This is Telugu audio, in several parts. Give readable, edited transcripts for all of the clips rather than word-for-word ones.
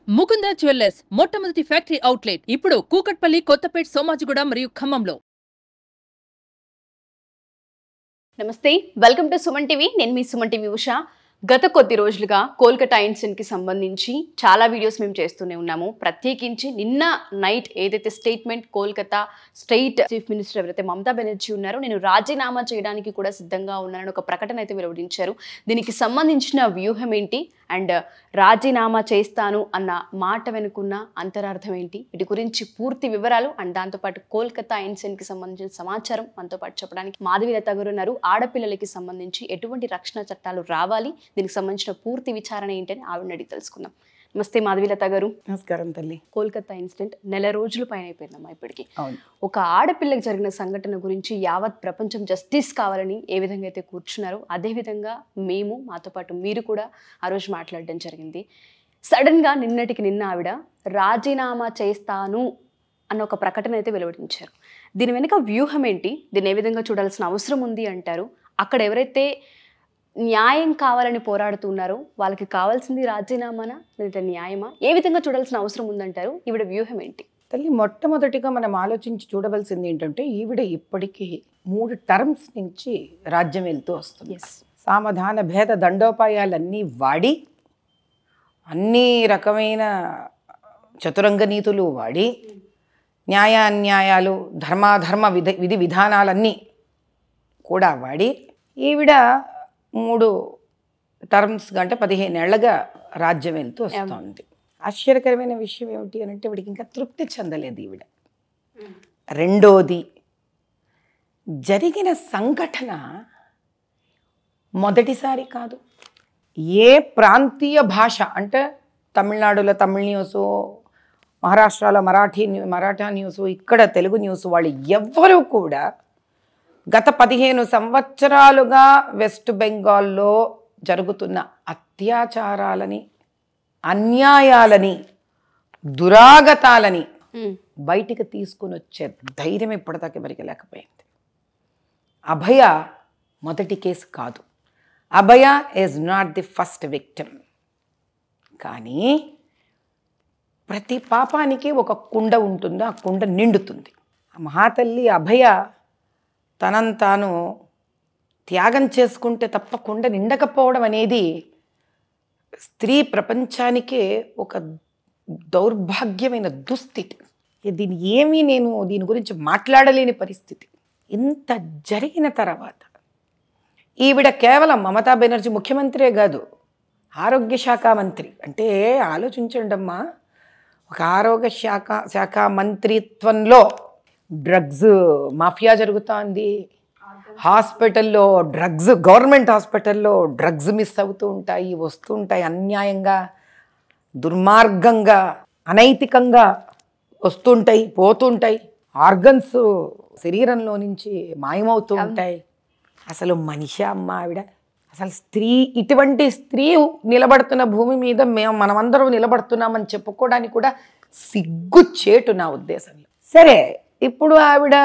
ముకుంద జ్యువెల్లర్స్ మొట్టమొదటి ఫ్యాక్టరీ అవుట్లెట్ ఇప్పుడు కూకట్పల్లి, కొత్తపేట్, సోమాజిగూడ మరియు ఖమ్మంలో. నమస్తే, వెల్కమ్ టు సుమన్ టీవీ. నేను మీ సుమన్ టీవీ ఉషా. గత కొద్ది రోజులుగా కోల్కతా ఇన్సిడెంట్కి సంబంధించి చాలా వీడియోస్ మేము చేస్తూనే ఉన్నాము. ప్రత్యేకించి నిన్న నైట్ ఏదైతే statement Kolkata state chief minister ఎవరైతే మమతా బెనర్జీ ఉన్నారో, నేను రాజీనామా చేయడానికి కూడా సిద్ధంగా ఉన్నానని ఒక ప్రకటన అయితే వెలువడించారు. దీనికి సంబంధించిన వ్యూహం ఏంటి అండ్ రాజీనామా చేస్తాను అన్న మాట వెనుకున్న అంతరార్థం ఏంటి, వీటి గురించి పూర్తి వివరాలు అండ్ దాంతోపాటు కోల్కతా ఇన్సిడెంట్కి సంబంధించిన సమాచారం మనతో పాటు చెప్పడానికి మాధవీలత గారు ఉన్నారు. ఆడపిల్లలకి సంబంధించి ఎటువంటి రక్షణ చట్టాలు రావాలి, దీనికి సంబంధించిన పూర్తి విచారణ ఏంటని ఆవిడని అడిగి తెలుసుకుందాం. నమస్తే మాధవీలత గారు. నమస్కారం తల్లి. కోల్కతా ఇన్సిడెంట్ నెల రోజుల పైన అయిపోయిందమ్మా ఇప్పటికి. ఒక ఆడపిల్లకి జరిగిన సంఘటన గురించి యావత్ ప్రపంచం జస్టిస్ కావాలని ఏ విధంగా అయితే కూర్చున్నారో, అదేవిధంగా మేము మాతో పాటు మీరు కూడా ఆ రోజు మాట్లాడడం జరిగింది. సడన్గా నిన్నటికి నిన్న ఆవిడ రాజీనామా చేస్తాను అన్న ఒక ప్రకటన అయితే వెలువడించారు. దీని వెనుక వ్యూహం ఏంటి, దీన్ని ఏ విధంగా చూడాల్సిన అవసరం ఉంది అంటారు? అక్కడ ఎవరైతే న్యాయం కావాలని పోరాడుతున్నారో వాళ్ళకి కావాల్సింది రాజీనామానా లేదా న్యాయమా, ఏ విధంగా చూడాల్సిన అవసరం ఉందంటారు? ఈవిడ వ్యూహం ఏంటి? తల్లి, మొట్టమొదటిగా మనం ఆలోచించి చూడవలసింది ఏంటంటే, ఈవిడ ఇప్పటికీ 3 టర్మ్స్ నుంచి రాజ్యం వెళ్తూ వస్తుంది. సామధాన భేద దండోపాయాలన్నీ వాడి, అన్ని రకమైన చతురంగ నీతులు వాడి, న్యాయాన్యాయాలు, ధర్మాధర్మ విధి విధానాలన్నీ కూడా వాడి, ఈవిడ 3 టర్మ్స్ అంటే 15 ఏళ్లగా రాజ్యం వెళ్తూ వస్తుంది. ఆశ్చర్యకరమైన విషయం ఏమిటి అని అంటే, వీడికి ఇంకా తృప్తి చెందలేదు ఈవిడ. రెండోది, జరిగిన సంఘటన మొదటిసారి కాదు. ఏ ప్రాంతీయ భాష అంటే తమిళనాడులో తమిళ న్యూసు, మహారాష్ట్రలో మరాఠా న్యూసు, ఇక్కడ తెలుగు న్యూసు వాళ్ళు ఎవ్వరూ కూడా గత 15 సంవత్సరాలుగా వెస్ట్ బెంగాల్లో జరుగుతున్న అత్యాచారాలని, అన్యాయాలని, దురాగతాలని బయటికి తీసుకుని వచ్చే ధైర్యం ఇప్పటిదాకా ఎవరికి లేకపోయింది. అభయ మొదటి కేసు కాదు. Abhaya is not the first victim. కానీ ప్రతి పాపానికి ఒక కుండ ఉంటుంది, ఆ కుండ నిండుతుంది. ఆ మహాతల్లి అభయ తనను తాను త్యాగం చేసుకుంటే తప్పకుండా నిండకపోవడం అనేది స్త్రీ ప్రపంచానికే ఒక దౌర్భాగ్యమైన దుస్థితి. నేను దీని గురించి మాట్లాడలేని పరిస్థితి. ఇంత జరిగిన తర్వాత ఈవిడ కేవలం మమతా బెనర్జీ ముఖ్యమంత్రే కాదు, ఆరోగ్య శాఖ మంత్రి. అంటే ఆలోచించండి అమ్మా, ఒక ఆరోగ్య శాఖ మంత్రిత్వంలో డ్రగ్స్ మాఫియా జరుగుతోంది. హాస్పిటల్లో డ్రగ్స్, గవర్నమెంట్ హాస్పిటల్లో డ్రగ్స్ మిస్ అవుతూ ఉంటాయి, వస్తూ ఉంటాయి, అన్యాయంగా, దుర్మార్గంగా, అనైతికంగా వస్తుంటాయి, పోతుంటాయి. ఆర్గన్స్ శరీరంలో నుంచి మాయమవుతూ ఉంటాయి. అసలు మనిషి అమ్మ ఆవిడ. అసలు స్త్రీ, ఇటువంటి స్త్రీ నిలబడుతున్న భూమి మీద మనమందరం నిలబడుతున్నామని చెప్పుకోవడానికి కూడా సిగ్గుచేటు నా ఉద్దేశంలో. సరే, ఇప్పుడు ఆవిడ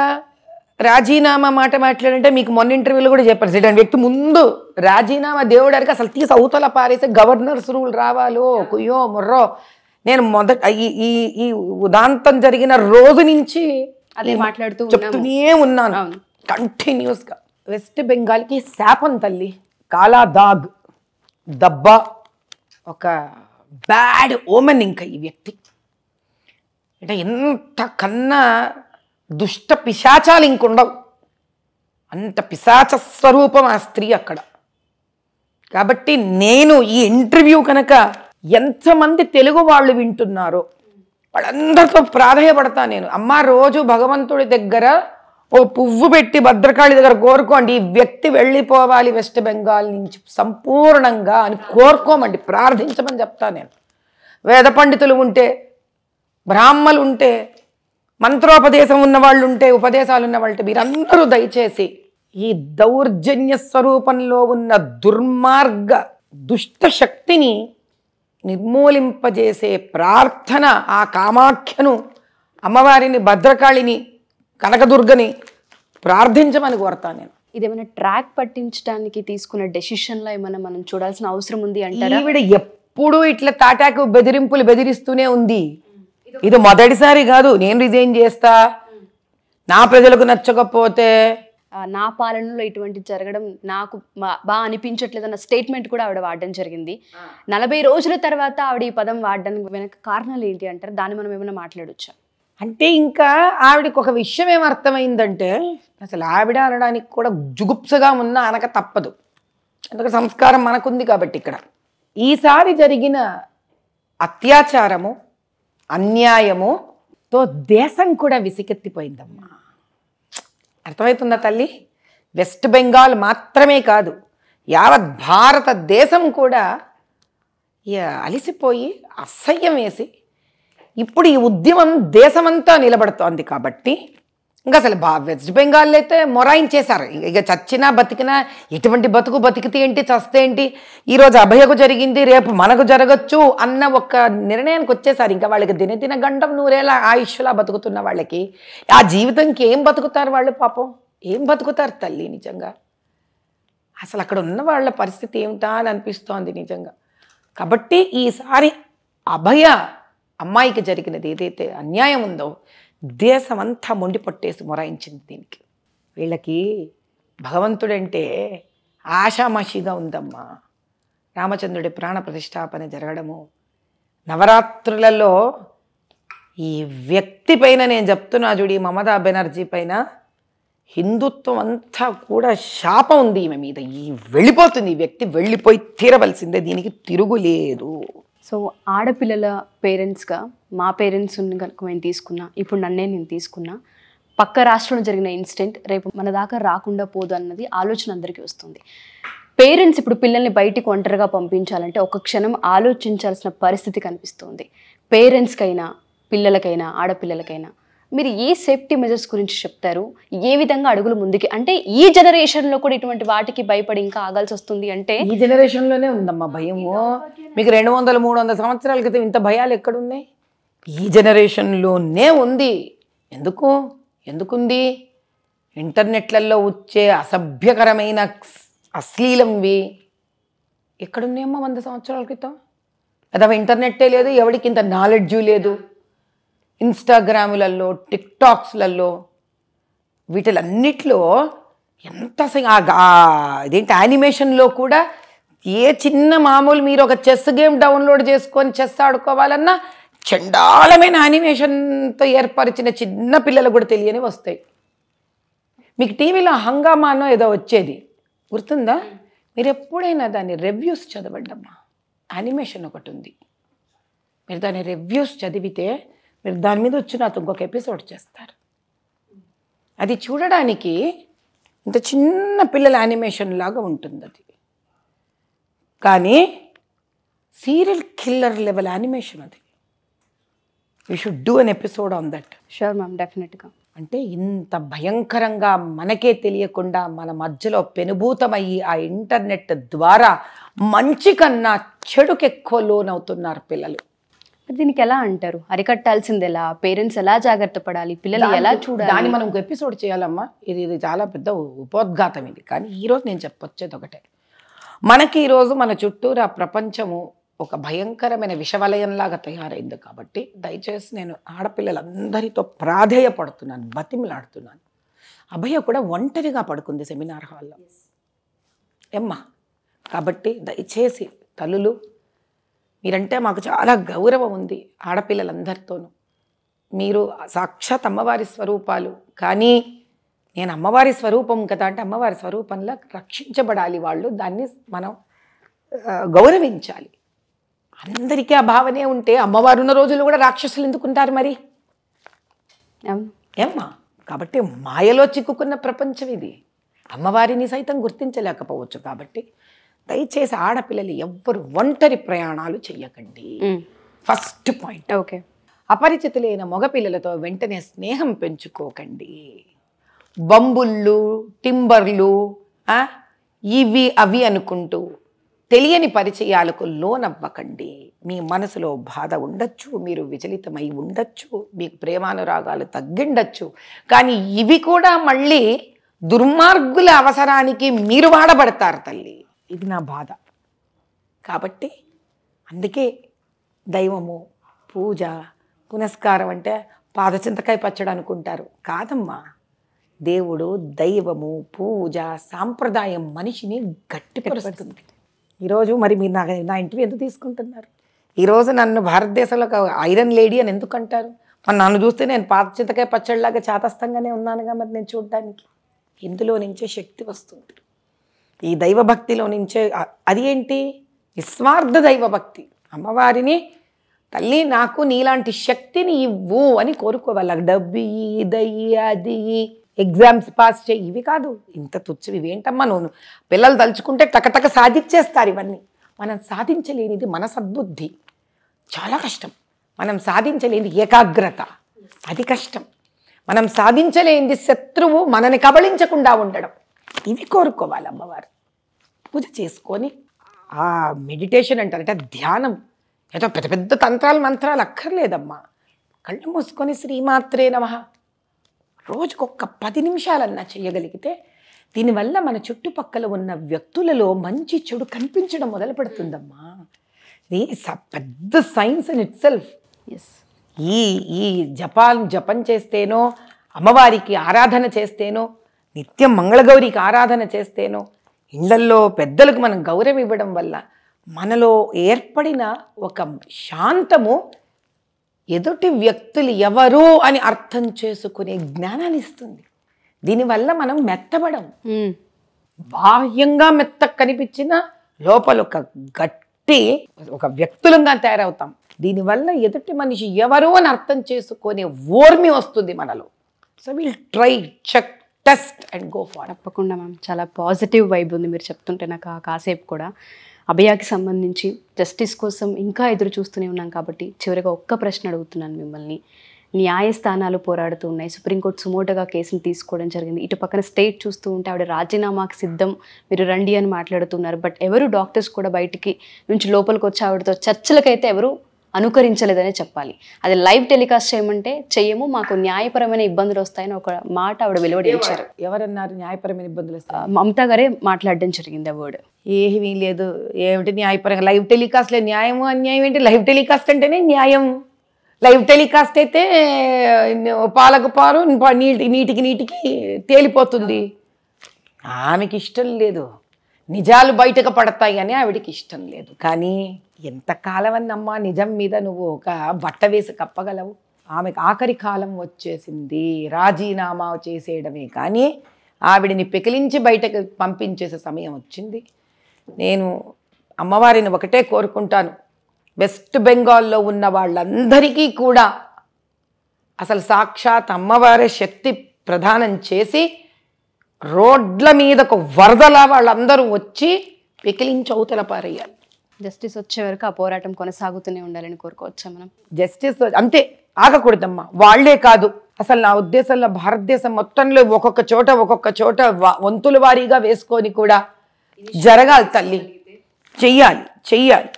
రాజీనామా మాట మాట్లాడంటే మీకు మొన్న ఇంటర్వ్యూలో కూడా చెప్పారు, ఇటువంటి వ్యక్తి ముందు రాజీనామా దేవుడానికి అసలు తీసి అవతల పారేసే గవర్నర్స్ రూల్ రావాలో కుయ్యో ముర్రో. నేను ఈ ఉదాంతం జరిగిన రోజు నుంచి అదే మాట్లాడుతూ చెప్తూనే ఉన్నాను కంటిన్యూస్గా. వెస్ట్ బెంగాల్కి శాపం తల్లి, కాలా దాగ్, దబ్బ, ఒక బ్యాడ్ ఓమెన్. ఇంకా ఈ వ్యక్తి అంటే ఎంత కన్నా దుష్ట పిశాచాలు ఇంకుండవు, అంత పిశాచ స్వరూపం ఆ స్త్రీ అక్కడ. కాబట్టి నేను ఈ ఇంటర్వ్యూ కనుక ఎంతమంది తెలుగు వాళ్ళు వింటున్నారో వాళ్ళందరితో ప్రాధేయపడతా నేను. అమ్మ, రోజు భగవంతుడి దగ్గర ఓ పువ్వు పెట్టి భద్రకాళి దగ్గర కోరుకోండి, ఈ వ్యక్తి వెళ్ళిపోవాలి వెస్ట్ బెంగాల్ నుంచి సంపూర్ణంగా అని కోరుకోమండి, ప్రార్థించమని చెప్తా నేను. వేద పండితులు ఉంటే, బ్రాహ్మలు ఉంటే, మంత్రోపదేశం ఉన్న వాళ్ళు ఉంటే, ఉపదేశాలు ఉన్న వాళ్ళు, మీరందరూ దయచేసి ఈ దౌర్జన్య స్వరూపంలో ఉన్న దుర్మార్గ దుష్ట శక్తిని నిర్మూలింపజేసే ప్రార్థన, ఆ కామాఖ్యను, అమ్మవారిని, భద్రకాళిని, కనకదుర్గని ప్రార్థించమని కోరతాను నేను. ఇదేమైనా ట్రాక్ పట్టించడానికి తీసుకున్న డెసిషన్లో ఏమైనా మనం చూడాల్సిన అవసరం ఉంది అంటారా? ఈవిడ ఎప్పుడు ఇట్లా తాటాకు బెదిరింపులు బెదిరిస్తూనే ఉంది. ఇది మొదటిసారి కాదు. నేను రిజైన్ చేస్తా, నా ప్రజలకు నచ్చకపోతే. నా పాలనలో ఇటువంటి జరగడం నాకు బాగా అనిపించట్లేదు అన్న స్టేట్మెంట్ కూడా ఆవిడ వాడడం జరిగింది. 40 రోజుల తర్వాత ఆవిడ ఈ పదం వాడడానికి వెనక కారణాలు ఏంటి అంటారు? దాన్ని మనం ఏమైనా మాట్లాడొచ్చా? అంటే ఇంకా ఆవిడకి ఒక విషయం ఏమర్థమైందంటే, అసలు ఆవిడ అనడానికి కూడా జుగుప్సగా ఉన్నా అనక తప్పదు. ఎందుకంటే సంస్కారం మనకుంది కాబట్టి. ఇక్కడ ఈసారి జరిగిన అత్యాచారము, అన్యాయముతో దేశం కూడా విసిగెత్తిపోయిందమ్మా. అర్థమవుతుందా తల్లి? వెస్ట్ బెంగాల్ మాత్రమే కాదు, యావత్ భారతదేశం కూడా అలిసిపోయి అసహ్యం వేసి ఇప్పుడు ఈ ఉద్యమం దేశమంతా నిలబడుతోంది. కాబట్టి ఇంకా అసలు వెస్ట్ బెంగాల్ అయితే మొరాయించేశారు. ఇక చచ్చినా బతికినా ఎటువంటి బతుకు బతికితే ఏంటి, చస్తే ఏంటి, ఈరోజు అభయకు జరిగింది రేపు మనకు జరగచ్చు అన్న ఒక నిర్ణయానికి వచ్చేసారు. ఇంకా వాళ్ళకి దినదిన గండం నూరేళ్ళ ఆయుష్లా బతుకుతున్న వాళ్ళకి ఆ జీవితంకి ఏం బతుకుతారు వాళ్ళు? పాపం ఏం బతుకుతారు తల్లి? నిజంగా అసలు అక్కడ ఉన్న వాళ్ళ పరిస్థితి ఏమిటా అని అనిపిస్తోంది నిజంగా. కాబట్టి ఈసారి అభయ అమ్మాయికి జరిగినది ఏదైతే అన్యాయం ఉందో దేశమంతా మొండి పట్టేసి మొరాయించింది దీనికి. వీళ్ళకి భగవంతుడంటే ఆషామాషిగా ఉందమ్మా. రామచంద్రుడి ప్రాణ ప్రతిష్టాపన జరగడము, నవరాత్రులలో ఈ వ్యక్తి పైన నేను చెప్తున్నా చూడి, మమతా బెనర్జీ పైన హిందుత్వం అంతా కూడా శాపం ఉంది ఈమె మీద. వెళ్ళిపోతుంది ఈ వ్యక్తి, వెళ్ళిపోయి తీరవలసిందే, దీనికి తిరుగులేదు. సో ఆడపిల్లల పేరెంట్స్గా మా పేరెంట్స్ కనుక మేము తీసుకున్నా, ఇప్పుడు నేను తీసుకున్నా, పక్క రాష్ట్రంలో జరిగిన ఇన్సిడెంట్ రేపు మన దాకా రాకుండా పోదు అన్నది ఆలోచన అందరికీ వస్తుంది. పేరెంట్స్ ఇప్పుడు పిల్లల్ని బయటికి ఒంటరిగా పంపించాలంటే ఒక క్షణం ఆలోచించాల్సిన పరిస్థితి కనిపిస్తుంది. పేరెంట్స్కైనా, పిల్లలకైనా, ఆడపిల్లలకైనా మీరు ఏ సేఫ్టీ మెజర్స్ గురించి చెప్తారు? ఏ విధంగా అడుగులు ముందుకి, అంటే ఈ జనరేషన్లో కూడా ఇటువంటి వాటికి భయపడి ఇంకా ఆగాల్సి వస్తుంది అంటే? ఈ జనరేషన్లోనే ఉందమ్మా భయము. మీకు 200-300 సంవత్సరాల క్రితం ఇంత భయాలు ఎక్కడున్నాయి? ఈ జనరేషన్లోనే ఉంది. ఎందుకుంది? ఇంటర్నెట్లలో వచ్చే అసభ్యకరమైన అశ్లీలంవి ఎక్కడున్నాయమ్మా 100 సంవత్సరాల క్రితం? అదవ ఇంటర్నెట్టే లేదు, ఎవరికి ఇంత నాలెడ్జు లేదు. ఇన్స్టాగ్రాములలో, టిక్టాక్స్లలో, వీటిలన్నిట్లో ఎంత ఇదేంటి యానిమేషన్లో కూడా ఏ చిన్న మామూలు మీరు ఒక చెస్ గేమ్ డౌన్లోడ్ చేసుకొని చెస్ ఆడుకోవాలన్నా చండాలమైన యానిమేషన్తో ఏర్పరిచిన చిన్న పిల్లలు కూడా తెలియని వస్తాయి. మీకు టీవీలో హంగామానో ఏదో వచ్చేది గుర్తుందా? మీరు ఎప్పుడైనా దాని రివ్యూస్ చదవండమ్మా. యానిమేషన్ ఒకటి ఉంది, మీరు దాని రివ్యూస్ చదివితే మీరు దాని మీద వచ్చి నాతో ఇంకొక ఎపిసోడ్ చేస్తారు. అది చూడడానికి ఇంత చిన్న పిల్లల యానిమేషన్ లాగా ఉంటుంది అది, కానీ సీరియల్ కిల్లర్ లెవెల్ యానిమేషన్ అది. You should do an episode on that. Sure ma'am, డెఫినెట్గా. అంటే ఇంత భయంకరంగా మనకే తెలియకుండా మన మధ్యలో పెనుభూతమయ్యి ఆ ఇంటర్నెట్ ద్వారా మంచి కన్నా చెడుకు ఎక్కువ లోనవుతున్నారు పిల్లలు. దీనికి ఎలా అంటారు? అరికట్టాల్సింది ఎలా? పేరెంట్స్ ఎలా జాగ్రత్త పడాలి? పిల్లలు ఎలా చూడాలి? దాన్ని మనం ఒక ఎపిసోడ్ చేయాలమ్మా. ఇది చాలా పెద్ద ఉపోద్ఘాతం ఇది. కానీ ఈరోజు నేను చెప్పొచ్చేది ఒకటే, మనకి ఈరోజు మన చుట్టూరా ప్రపంచము ఒక భయంకరమైన విషవలయంలాగా తయారైంది. కాబట్టి దయచేసి నేను ఆడపిల్లలందరితో ప్రాధేయపడుతున్నాను, బతిమిలాడుతున్నాను. అభయ కూడా ఒంటరిగా పడుకుంది సెమినార్ హాల్లో ఏమ్మా. కాబట్టి దయచేసి తల్లులు, మీరంటే మాకు చాలా గౌరవం ఉంది ఆడపిల్లలందరితోనూ. మీరు సాక్షాత్ అమ్మవారి స్వరూపాలు. కానీ నేను అమ్మవారి స్వరూపం కదా అంటే అమ్మవారి స్వరూపంలో రక్షించబడాలి వాళ్ళు, దాన్ని మనం గౌరవించాలి. అందరికీ ఆ భావనే ఉంటే అమ్మవారు ఉన్న రోజులు కూడా రాక్షసులు ఎందుకుంటారు మరి? ఏమ్మా, కాబట్టి మాయలో చిక్కుకున్న ప్రపంచం ఇది. అమ్మవారిని సైతం గుర్తించలేకపోవచ్చు. కాబట్టి దయచేసి ఆడపిల్లలు ఎవ్వరు ఒంటరి ప్రయాణాలు చెయ్యకండి. First point. ఓకే. అపరిచితులైన మగపిల్లలతో వెంటనే స్నేహం పెంచుకోకండి. బంబుళ్ళు, టింబర్లు, ఇవి అవి అనుకుంటూ తెలియని పరిచయాలకు లోనవ్వకండి. మీ మనసులో బాధ ఉండొచ్చు, మీరు విచలితమై ఉండొచ్చు, మీకు ప్రేమానురాగాలు తగ్గిండొచ్చు. కానీ ఇవి కూడా మళ్ళీ దుర్మార్గుల అవసరానికి మీరు వాడబడతారు తల్లి. ఇది నా బాధ. కాబట్టి అందుకే దైవము, పూజ, పునస్కారం అంటే పాదచింతకాయ పచ్చడి అనుకుంటారు. కాదమ్మా, దేవుడు, దైవము, పూజ, సాంప్రదాయం మనిషిని గట్టిపరుస్తుంది. ఈరోజు మరి మీరు నా ఇంటర్వ్యూ ఎందుకు తీసుకుంటున్నారు? ఈరోజు నన్ను భారతదేశంలో ఒక ఐరన్ లేడీ అని ఎందుకు అంటారు? మరి నన్ను చూస్తే నేను పాదచింతకాయ పచ్చడిలాగా చాతస్థంగానే ఉన్నానుగా మరి నేను చూడడానికి. ఇందులో నుంచే శక్తి వస్తుంది, ఈ దైవభక్తిలో నుంచే. అది ఏంటి? నిస్వార్థ దైవభక్తి. అమ్మవారిని, తల్లి నాకు నీలాంటి శక్తిని ఇవ్వు అని కోరుకోవాలి. డబ్బు దయ్యి, అది ఎగ్జామ్స్ పాస్ చేయి, ఇవి కాదు. ఇంత తుచ్చవి ఇవేంటమ్మా? నువ్వు పిల్లలు తలుచుకుంటే టకటక సాధించేస్తారు ఇవన్నీ. మనం సాధించలేనిది మన సద్బుద్ధి, చాలా కష్టం. మనం సాధించలేనిది ఏకాగ్రత, అది కష్టం. మనం సాధించలేనిది శత్రువు మనని కబళించకుండా ఉండడం, ఇవి కోరుకోవాలి అమ్మవారు. పూజ చేసుకొని ఆ మెడిటేషన్ అంటారంటే ధ్యానం, ఏదో పెద్ద పెద్ద తంత్రాలు మంత్రాలు అక్కర్లేదమ్మా. కళ్ళు మూసుకొని శ్రీమాత్రే నమః రోజుకొక్క 10 నిమిషాలన్నా చేయగలిగితే దీనివల్ల మన చుట్టుపక్కల ఉన్న వ్యక్తులలో మంచి చెడు కనిపించడం మొదలు పెడుతుందమ్మా. ఇది పెద్ద సైన్స్ ఇన్ ఇట్ సెల్ఫ్. ఈ జపం చేస్తేనో, అమ్మవారికి ఆరాధన చేస్తేనో, నిత్యం మంగళగౌరికి ఆరాధన చేస్తేనో, ఇళ్లల్లో పెద్దలకు మనం గౌరవం ఇవ్వడం వల్ల మనలో ఏర్పడిన ఒక శాంతము ఎదుటి వ్యక్తులు ఎవరు అని అర్థం చేసుకునే జ్ఞానాన్ని ఇస్తుంది. దీనివల్ల మనం మెత్తబడం. బాహ్యంగా మెత్త కనిపించిన లోపల ఒక గట్టి ఒక వ్యక్తులంగా తయారవుతాం. దీనివల్ల ఎదుటి మనిషి ఎవరు అని అర్థం చేసుకునే ఓర్మి వస్తుంది మనలో. So will try, check, test and go far. తప్పకుండా మ్యామ్, చాలా పాజిటివ్ వైబ్ ఉంది మీరు చెప్తుంటే నాకు కాసేపు కూడా. అభయాకి సంబంధించి జస్టిస్ కోసం ఇంకా ఎదురు చూస్తూనే ఉన్నాం కాబట్టి చివరిగా ఒక్క ప్రశ్న అడుగుతున్నాను మిమ్మల్ని. న్యాయస్థానాలు పోరాడుతూ ఉన్నాయి, సుప్రీంకోర్టు సుమోటోగా కేసును తీసుకోవడం జరిగింది. ఇటు పక్కన స్టేట్ చూస్తూ ఉంటే ఆవిడ రాజీనామాకు సిద్ధం, మీరు రండి అని మాట్లాడుతున్నారు. బట్ ఎవరు డాక్టర్స్ కూడా బయటికి నుంచి లోపలికి వచ్చి ఆవిడతో చర్చలకైతే ఎవరు అనుకరించలేదనే చెప్పాలి. అది లైవ్ టెలికాస్ట్ చేయమంటే చెయ్యము, మాకు న్యాయపరమైన ఇబ్బందులు వస్తాయని ఒక మాట ఆవిడ వెలువడించారు. ఎవరన్నారు న్యాయపరమైన ఇబ్బందులు వస్తాయి? మమతా గారే మాట్లాడడం జరిగింది. ఆ వర్డ్ ఏమీ లేదు. ఏమిటి న్యాయపరంగా? లైవ్ టెలికాస్ట్ లేదు. న్యాయము అన్యాయం ఏంటి? లైవ్ టెలికాస్ట్ అంటేనే న్యాయం. లైవ్ టెలికాస్ట్ అయితే పాలకు పారు, నీటికి తేలిపోతుంది. ఆమెకి ఇష్టం లేదు, నిజాలు బయటకు పడతాయి అని ఆవిడికి ఇష్టం లేదు. కానీ ఎంతకాలం అన్నమ్మా నిజం మీద నువ్వు ఒక బట్ట వేసి కప్పగలవు? ఆమెకు ఆఖరి కాలం వచ్చేసింది, రాజీనామా చేసేయడమే కానీ ఆవిడిని పెకిలించి బయటకు పంపించేసే సమయం వచ్చింది. నేను అమ్మవారిని ఒకటే కోరుకుంటాను, వెస్ట్ బెంగాల్లో ఉన్న వాళ్ళందరికీ కూడా అసలు సాక్షాత్ అమ్మవారే శక్తి ప్రదానం చేసి రోడ్ల మీద ఒక వరదలా వాళ్ళందరూ వచ్చి పెకిలించి అవతల పారేయాలి. జస్టిస్ వచ్చే వరకు ఆ పోరాటం కొనసాగుతూనే ఉండాలని కోరుకోవచ్చా మనం? జస్టిస్ అంతే, ఆగకూడదమ్మా. వాళ్లే కాదు, అసలు నా ఉద్దేశంలో భారతదేశం మొత్తంలో ఒక్కొక్క చోట వంతుల వారీగా వేసుకొని కూడా జరగాలి. తల్లి చెయ్యాలి,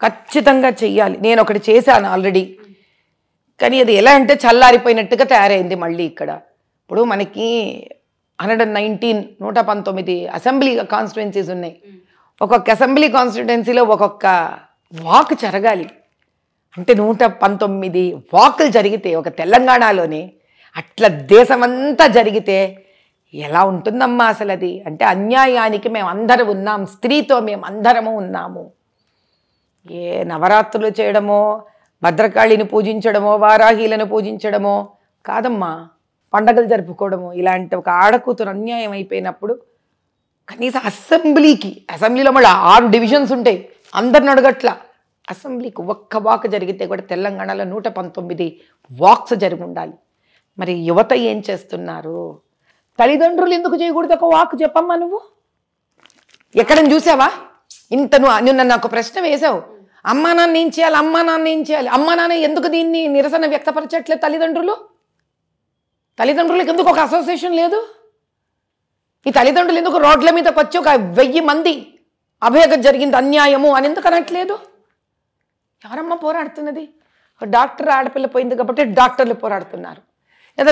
ఖచ్చితంగా చెయ్యాలి. నేను ఒకటి చేశాను ఆల్రెడీ, కానీ అది ఎలా అంటే చల్లారిపోయినట్టుగా తయారైంది మళ్ళీ. ఇక్కడ ఇప్పుడు మనకి 119 అసెంబ్లీ కాన్స్టిట్యుయెన్సీస్ ఉన్నాయి. ఒక్కొక్క అసెంబ్లీ కాన్స్టిట్యుయెన్సీలో ఒక్కొక్క వాక్ జరగాలి. అంటే 119 వాకులు జరిగితే ఒక తెలంగాణలోనే అట్లా దేశమంతా జరిగితే ఎలా ఉంటుందమ్మా అసలు అది? అంటే అన్యాయానికి మేము అందరం ఉన్నాం, స్త్రీతో మేము అందరము ఉన్నాము. ఏ నవరాత్రులు చేయడమో, భద్రకాళిని పూజించడమో, వారాహీలను పూజించడమో కాదమ్మా, పండగలు జరుపుకోవడము. ఇలాంటి ఒక ఆడకూతురు అన్యాయం అయిపోయినప్పుడు కనీసం అసెంబ్లీలో మళ్ళీ 6 డివిజన్స్ ఉంటాయి, అందరిని అడగట్ల. అసెంబ్లీకి ఒక్క వాక్ జరిగితే కూడా తెలంగాణలో 119 వాక్స్ జరిగి ఉండాలి. మరి యువత ఏం చేస్తున్నారు? తల్లిదండ్రులు ఎందుకు చేయకూడదు ఒక వాక్? చెప్పమ్మా నువ్వు ఎక్కడని చూసావా? నిన్న నాకు ప్రశ్న వేసావు, అమ్మా నాన్న ఏం చేయాలి, అమ్మా నాన్న ఎందుకు దీన్ని నిరసన వ్యక్తపరచట్లేదు? తల్లిదండ్రులకు ఎందుకు ఒక అసోసియేషన్ లేదు? ఈ తల్లిదండ్రులు ఎందుకు రోడ్ల మీదకి వచ్చి ఒక 1000 మంది అభయగ జరిగింది అన్యాయము అని ఎందుకు అనట్లేదు? ఎవరమ్మా పోరాడుతున్నది? డాక్టర్ ఆడపిల్ల పోయింది కాబట్టి డాక్టర్లు పోరాడుతున్నారు,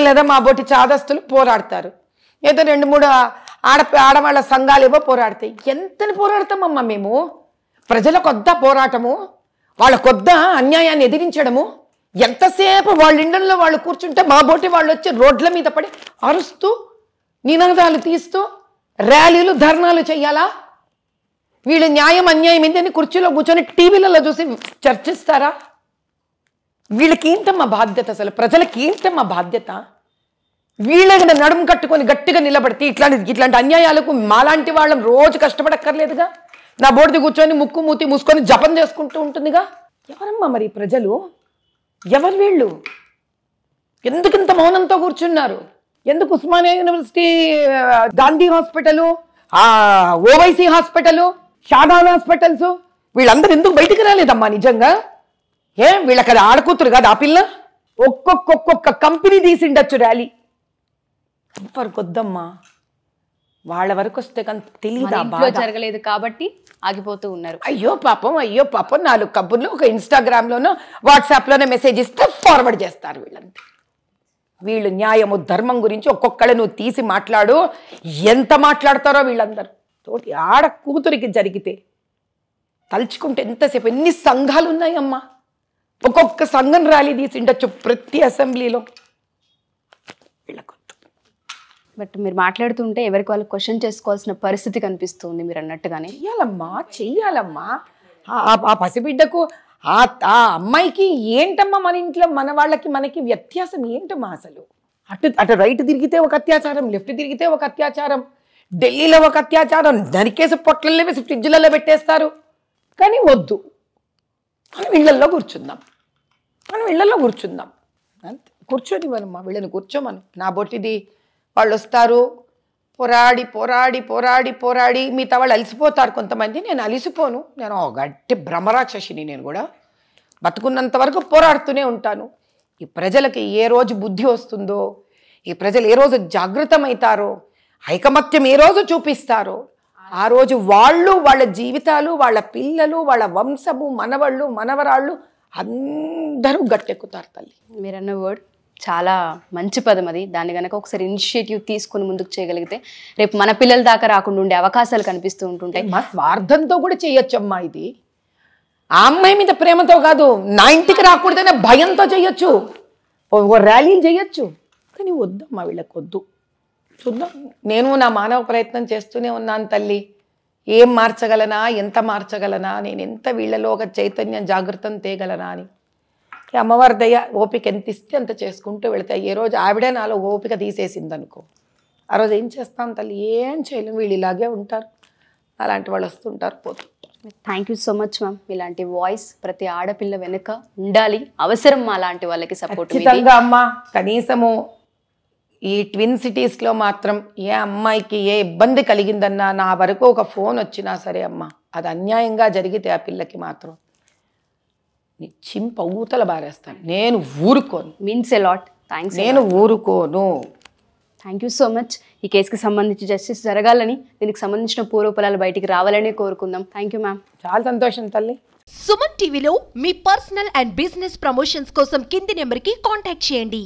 లేదా మా బొట్టి చాదస్తులు పోరాడతారు, ఏదో 2-3 ఆడవాళ్ళ సంఘాలు ఏవో పోరాడతాయి. ఎంతని పోరాడతామమ్మా మేము? ప్రజలకు వద్దా పోరాటము? వాళ్ళకొద్దా అన్యాయాన్ని ఎదిరించడము? ఎంతసేపు వాళ్ళ ఇళ్లలో వాళ్ళు కూర్చుంటే మా బోటి వాళ్ళు వచ్చి రోడ్ల మీద పడి అరుస్తూ నినాదాలు తీస్తూ ర్యాలీలు ధర్నాలు చెయ్యాలా? వీళ్ళు న్యాయం అన్యాయం ఏంటని కుర్చీలో కూర్చొని టీవీలలో చూసి చర్చిస్తారా? వీళ్ళకి ఏంటమ్మా బాధ్యత? అసలు ప్రజలకి ఏంటమ్మా బాధ్యత? వీళ్ళని నడుము కట్టుకొని గట్టిగా నిలబడితే ఇట్లాంటి అన్యాయాలకు మాలాంటి వాళ్ళం రోజు కష్టపడక్కర్లేదుగా. నా బోర్డు కూర్చొని ముక్కు మూతి మూసుకొని జపం చేసుకుంటూ ఉంటుందిగా. ఎవరమ్మా మరి ప్రజలు? ఎవరు వీళ్ళు? ఎందుకు ఇంత మౌనంతో కూర్చున్నారు? ఎందుకు Osmania university, Gandhi hospital, Owaisi hospital, Shadan hospitals వీళ్ళందరూ ఎందుకు బయటికి రాలేదమ్మా నిజంగా? వీళ్ళకి అది ఆడకూతురు కాదు ఆ పిల్ల? ఒక్కొక్క కంపెనీ తీసిండొచ్చు ర్యాలీ. వరకు వద్దమ్మా, వాళ్ళ వరకు వస్తే కానీ తెలియదు. జరగలేదు కాబట్టి ఆగిపోతూ ఉన్నారు. అయ్యో పాపం 4 కబుర్లు ఒక ఇన్స్టాగ్రామ్లోనో వాట్సాప్లోనో మెసేజ్ ఇస్తే ఫార్వర్డ్ చేస్తారు వీళ్ళంతా. వీళ్ళు న్యాయము ధర్మం గురించి ఒక్కొక్కళ్ళు నువ్వు తీసి మాట్లాడు. ఎంత మాట్లాడతారో వీళ్ళందరూ. తోటి ఆడ కూతురికి జరిగితే తలుచుకుంటే ఎంతసేపు. ఎన్ని సంఘాలు ఉన్నాయమ్మా? ఒక్కొక్క సంఘం ర్యాలీ తీసి ఉండొచ్చు ప్రతి అసెంబ్లీలో. వీళ్ళకు బట్ మీరు మాట్లాడుతుంటే ఎవరికి వాళ్ళు క్వశ్చన్ చేసుకోవాల్సిన పరిస్థితి కనిపిస్తుంది మీరు అన్నట్టుగానే. చెయ్యాలమ్మా. ఆ పసిబిడ్డకు ఆ అమ్మాయికి ఏంటమ్మా మన ఇంట్లో మన వాళ్ళకి మనకి వ్యత్యాసం ఏంటమ్మా అసలు? అటు రైట్ తిరిగితే ఒక అత్యాచారం, లెఫ్ట్ తిరిగితే ఒక అత్యాచారం, ఢిల్లీలో ఒక అత్యాచారం, నరికేసి పొట్లల్లో వేసి ఫ్రిడ్జ్లలో పెట్టేస్తారు. కానీ వద్దు, మనం ఇళ్లల్లో కూర్చుందాం, అంతే. కూర్చొని మనమ్మా వీళ్ళని కూర్చోమను. నా బొట్టిది వాళ్ళు వస్తారు, పోరాడి మిగతా వాళ్ళు అలసిపోతారు కొంతమంది. నేను అలసిపోను. నేను గట్టి భ్రమరాక్షసిని. నేను కూడా బతుకున్నంత వరకు పోరాడుతూనే ఉంటాను. ఈ ప్రజలకి ఏ రోజు బుద్ధి వస్తుందో, ఈ ప్రజలు ఏ రోజు జాగృతమవుతారో, ఐకమత్యం ఏ రోజు చూపిస్తారో ఆ రోజు వాళ్ళు, వాళ్ళ జీవితాలు, వాళ్ళ పిల్లలు, వాళ్ళ వంశము, మనవళ్ళు, మనవరాళ్ళు అందరూ గట్టెక్కుతారు తల్లి. మీరన్న వర్డ్ చాలా మంచి పదం అది. దాన్ని కనుక ఒకసారి ఇనిషియేటివ్ తీసుకుని ముందుకు చేయగలిగితే రేపు మన పిల్లల దాకా రాకుండా ఉండే అవకాశాలు కనిపిస్తూ ఉంటుంటాయి. మా స్వార్థంతో కూడా చేయొచ్చమ్మా ఇది. ఆ అమ్మాయి మీద ప్రేమతో కాదు, నా ఇంటికి రాకూడదనే భయంతో చేయొచ్చు, ర్యాలీలు చేయొచ్చు. కానీ వద్దమ్మా, వీళ్ళకి వద్దు. చూద్దాం. నేను నా మానవ ప్రయత్నం చేస్తూనే ఉన్నాను తల్లి. ఏం మార్చగలనా, ఎంత మార్చగలనా, నేను ఎంత వీళ్ళలో ఒక చైతన్యం జాగృతం తేగలనా అని. అమ్మవారి దయ, ఓపిక ఎంత ఇస్తే అంత చేసుకుంటూ వెళతాయి. ఏ రోజు ఆవిడే నాలో ఓపిక తీసేసింది అనుకో, ఆ రోజు ఏం చేస్తాం తల్లి? ఏం చేయలేము. వీళ్ళు ఇలాగే ఉంటారు, అలాంటి వాళ్ళు వస్తుంటారు, పోతుంటారు. Thank you so much ma'am. ఇలాంటి వాయిస్ ప్రతి ఆడపిల్ల వెనుక ఉండాలి, అవసరం అలాంటి వాళ్ళకి సపోర్ట్. ఖచ్చితంగా అమ్మా. కనీసము ఈ ట్విన్ సిటీస్లో మాత్రం ఏ అమ్మాయికి ఏ ఇబ్బంది కలిగిందన్నా నా వరకు ఒక ఫోన్ వచ్చినా సరే అమ్మా, అది అన్యాయంగా జరిగితే ఆ పిల్లకి మాత్రం చింపూతల బారేస్తాను. నేను ఊరుకోను. Means a lot. థ్యాంక్స్. నేను ఊరుకోను. Thank you so much. ఈ కేసుకి సంబంధించి జస్టిస్ జరగాలని, దీనికి సంబంధించిన పూర్వపరాలు బయటికి రావాలని కోరుకుందాం. Thank you ma'am. చాలా సంతోషం తల్లి. సుమన్ టీవీలో మీ పర్సనల్ అండ్ బిజినెస్ ప్రమోషన్స్ కోసం కింది నెంబర్కి కాంటాక్ట్ చేయండి.